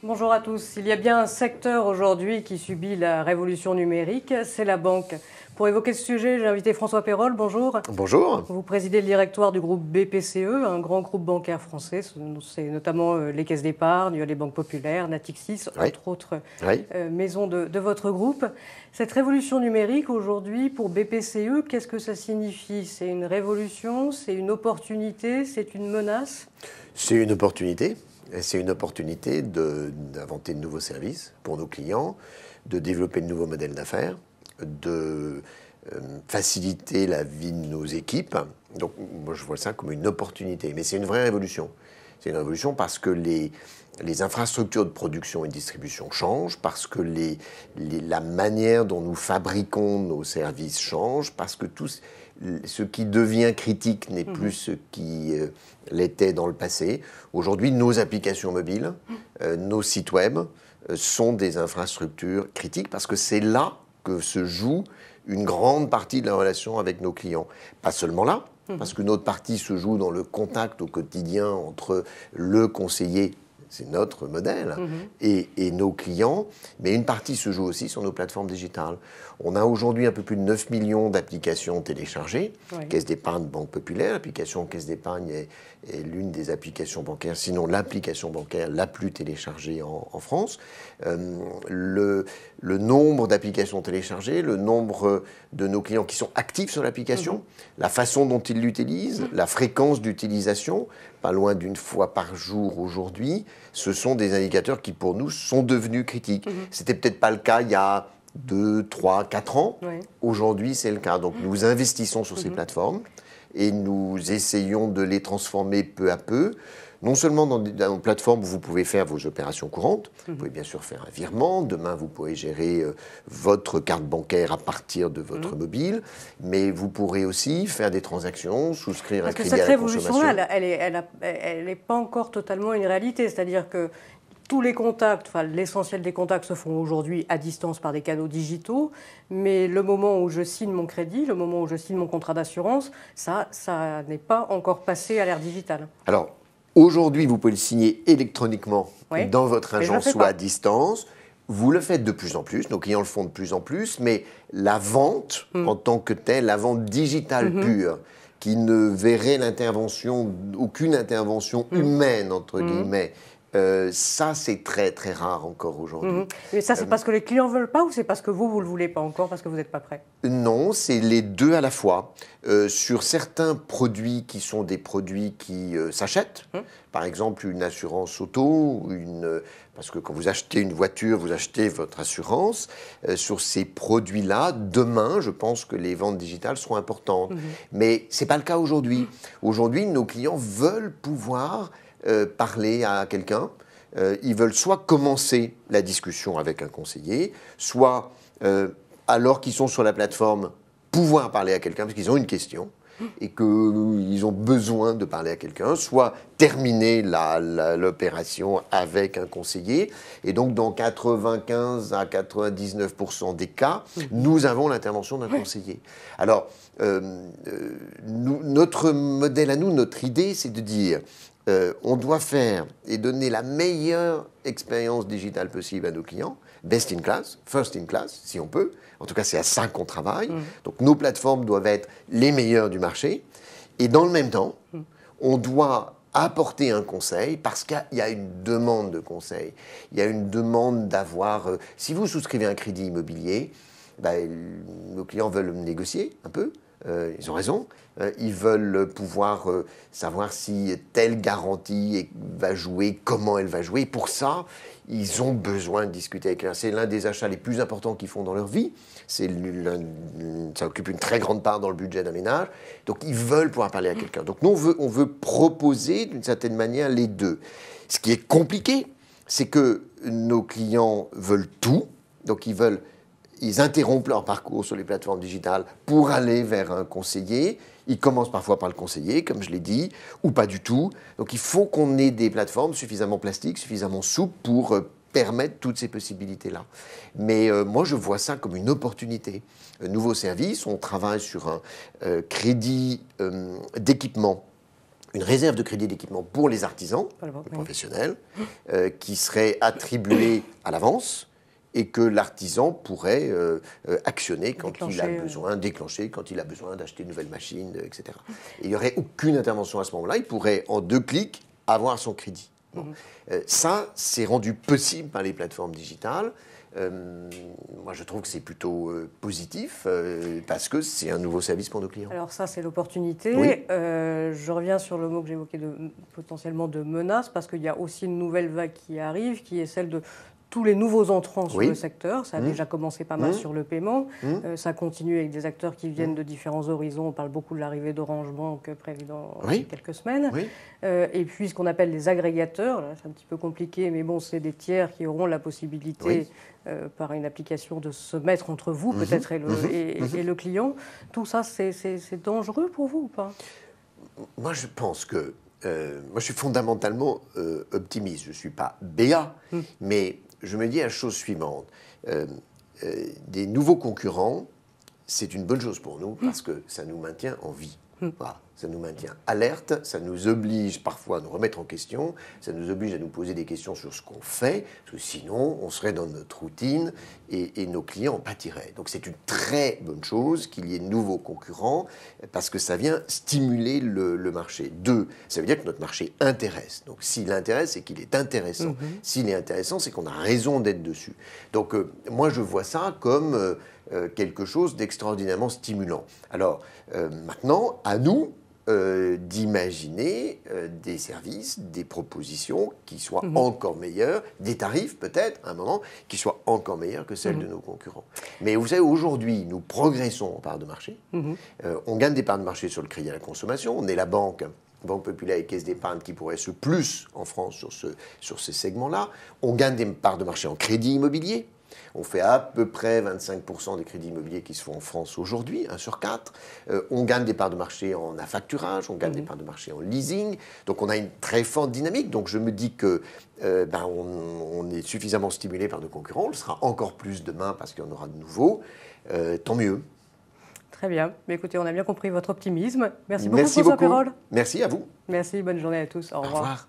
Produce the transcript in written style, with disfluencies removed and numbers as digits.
Bonjour à tous. Il y a bien un secteur aujourd'hui qui subit la révolution numérique, c'est la banque. Pour évoquer ce sujet, j'ai invité François Perroll. Bonjour. Bonjour. Vous présidez le directoire du groupe BPCE, un grand groupe bancaire français. C'est notamment les caisses d'épargne, les banques populaires, Natixis, entre autres maisons de votre groupe. Cette révolution numérique aujourd'hui pour BPCE, qu'est-ce que ça signifie? C'est une révolution, c'est une opportunité, c'est une menace? C'est une opportunité. C'est une opportunité d'inventer de nouveaux services pour nos clients, de développer de nouveaux modèles d'affaires, de faciliter la vie de nos équipes. Donc moi je vois ça comme une opportunité. Mais c'est une vraie révolution. C'est une révolution parce que les infrastructures de production et de distribution changent, parce que la manière dont nous fabriquons nos services change, parce que tout ce qui devient critique n'est plus ce qui l'était dans le passé. Aujourd'hui, nos applications mobiles, nos sites web sont des infrastructures critiques parce que c'est là que se joue une grande partie de la relation avec nos clients. Pas seulement là, parce qu'une autre partie se joue dans le contact au quotidien entre le conseiller, c'est notre modèle, et nos clients, mais une partie se joue aussi sur nos plateformes digitales. On a aujourd'hui un peu plus de 9 millions d'applications téléchargées. Caisse d'épargne, Banque Populaire. L'application Caisse d'épargne est l'une des applications bancaires, sinon l'application bancaire la plus téléchargée en France. Le nombre d'applications téléchargées, le nombre de nos clients qui sont actifs sur l'application, la façon dont ils l'utilisent, la fréquence d'utilisation, pas loin d'une fois par jour aujourd'hui, ce sont des indicateurs qui pour nous sont devenus critiques. C'était peut-être pas le cas il y a 2, 3, 4 ans. Aujourd'hui, c'est le cas. Donc nous investissons sur ces plateformes et nous essayons de les transformer peu à peu. Non seulement dans des plateformes où vous pouvez faire vos opérations courantes, vous pouvez bien sûr faire un virement, demain vous pourrez gérer votre carte bancaire à partir de votre mobile, mais vous pourrez aussi faire des transactions, souscrire un crédit à la consommation. Parce que cette révolution-là, elle n'est pas encore totalement une réalité, c'est-à-dire que tous les contacts, enfin l'essentiel des contacts se font aujourd'hui à distance par des canaux digitaux, mais le moment où je signe mon crédit, le moment où je signe mon contrat d'assurance, ça n'est pas encore passé à l'ère digitale. Alors, aujourd'hui, vous pouvez le signer électroniquement dans votre agence ou à distance. Vous le faites de plus en plus, nos clients le font de plus en plus, mais la vente en tant que telle, la vente digitale pure, qui ne verrait aucune intervention humaine, entre guillemets, ça, c'est très, très rare encore aujourd'hui. Mais ça, c'est parce que les clients ne veulent pas ou c'est parce que vous ne le voulez pas encore, parce que vous n'êtes pas prêt? Non, c'est les deux à la fois. Sur certains produits qui sont des produits qui s'achètent, par exemple une assurance auto, parce que quand vous achetez une voiture, vous achetez votre assurance. Sur ces produits-là, demain, je pense que les ventes digitales seront importantes. Mais ce n'est pas le cas aujourd'hui. Aujourd'hui, nos clients veulent pouvoir parler à quelqu'un. Ils veulent soit commencer la discussion avec un conseiller, soit, alors qu'ils sont sur la plateforme, pouvoir parler à quelqu'un parce qu'ils ont une question et qu'ils ont besoin de parler à quelqu'un, soit terminer l'opération avec un conseiller. Et donc, dans 95 à 99% des cas, nous avons l'intervention d'un conseiller. Alors, notre modèle à nous, notre idée, c'est de dire on doit faire et donner la meilleure expérience digitale possible à nos clients, best in class, first in class, si on peut. En tout cas, c'est à ça qu'on travaille. Donc, nos plateformes doivent être les meilleures du marché. Et dans le même temps, on doit apporter un conseil parce qu'il y a une demande de conseil. Il y a une demande d'avoir... si vous souscrivez un crédit immobilier, nos clients veulent négocier un peu. Ils ont raison. Ils veulent pouvoir savoir si telle garantie va jouer, comment elle va jouer. Pour ça, ils ont besoin de discuter avec eux. C'est l'un des achats les plus importants qu'ils font dans leur vie. Ça occupe une très grande part dans le budget d'un ménage. Donc, ils veulent pouvoir parler à quelqu'un. Donc, nous, on veut proposer d'une certaine manière les deux. Ce qui est compliqué, c'est que nos clients veulent tout. Donc, ils interrompent leur parcours sur les plateformes digitales pour aller vers un conseiller. Ils commencent parfois par le conseiller, comme je l'ai dit, ou pas du tout. Donc il faut qu'on ait des plateformes suffisamment plastiques, suffisamment souples pour permettre toutes ces possibilités-là. Mais moi, je vois ça comme une opportunité. Un nouveau service, on travaille sur un crédit d'équipement une réserve de crédit d'équipement pour les artisans, les professionnels, qui serait attribuée à l'avance et que l'artisan pourrait actionner quand il a besoin, déclencher quand il a besoin d'acheter une nouvelle machine, etc. Et il n'y aurait aucune intervention à ce moment-là. Il pourrait, en 2 clics, avoir son crédit. Bon. Ça, c'est rendu possible par les plateformes digitales. Moi, je trouve que c'est plutôt positif parce que c'est un nouveau service pour nos clients. Alors ça, c'est l'opportunité. Oui. Je reviens sur le mot que j'évoquais potentiellement de menace, parce qu'il y a aussi une nouvelle vague qui arrive, qui est celle de tous les nouveaux entrants sur le secteur. Ça a déjà commencé pas mal sur le paiement. Ça continue avec des acteurs qui viennent de différents horizons. On parle beaucoup de l'arrivée d'Orange Bank prévue dans quelques semaines. Et puis ce qu'on appelle les agrégateurs. Là, c'est un petit peu compliqué, mais bon, c'est des tiers qui auront la possibilité, par une application, de se mettre entre vous, peut-être, et le client. Tout ça, c'est dangereux pour vous ou pas? Moi, je pense que... moi, je suis fondamentalement optimiste. Je ne suis pas BA, mais je me dis la chose suivante. Des nouveaux concurrents, c'est une bonne chose pour nous parce que ça nous maintient en vie. Voilà. Ça nous maintient alerte, ça nous oblige parfois à nous remettre en question, ça nous oblige à nous poser des questions sur ce qu'on fait, parce que sinon, on serait dans notre routine et nos clients en pâtiraient. Donc c'est une très bonne chose qu'il y ait de nouveaux concurrents, parce que ça vient stimuler le marché. 2, ça veut dire que notre marché intéresse. Donc s'il intéresse, c'est qu'il est intéressant. S'il est intéressant, c'est qu'on a raison d'être dessus. Donc moi, je vois ça comme quelque chose d'extraordinairement stimulant. Alors maintenant, à nous d'imaginer des services, des propositions qui soient encore meilleures, des tarifs peut-être, à un moment, qui soient encore meilleurs que celles de nos concurrents. Mais vous savez, aujourd'hui, nous progressons en part de marché. On gagne des parts de marché sur le crédit à la consommation. On est la Banque Populaire et Caisse d'épargne qui progresse le plus en France sur ces segments-là. On gagne des parts de marché en crédit immobilier. On fait à peu près 25% des crédits immobiliers qui se font en France aujourd'hui, 1 sur 4. On gagne des parts de marché en affacturage, on gagne des parts de marché en leasing. Donc on a une très forte dynamique. Donc je me dis que on est suffisamment stimulé par nos concurrents. On le sera encore plus demain parce qu'il y en aura de nouveaux. Tant mieux. Très bien. Mais écoutez, on a bien compris votre optimisme. Merci beaucoup, François Perroll. Merci à vous. Merci, bonne journée à tous. Au revoir.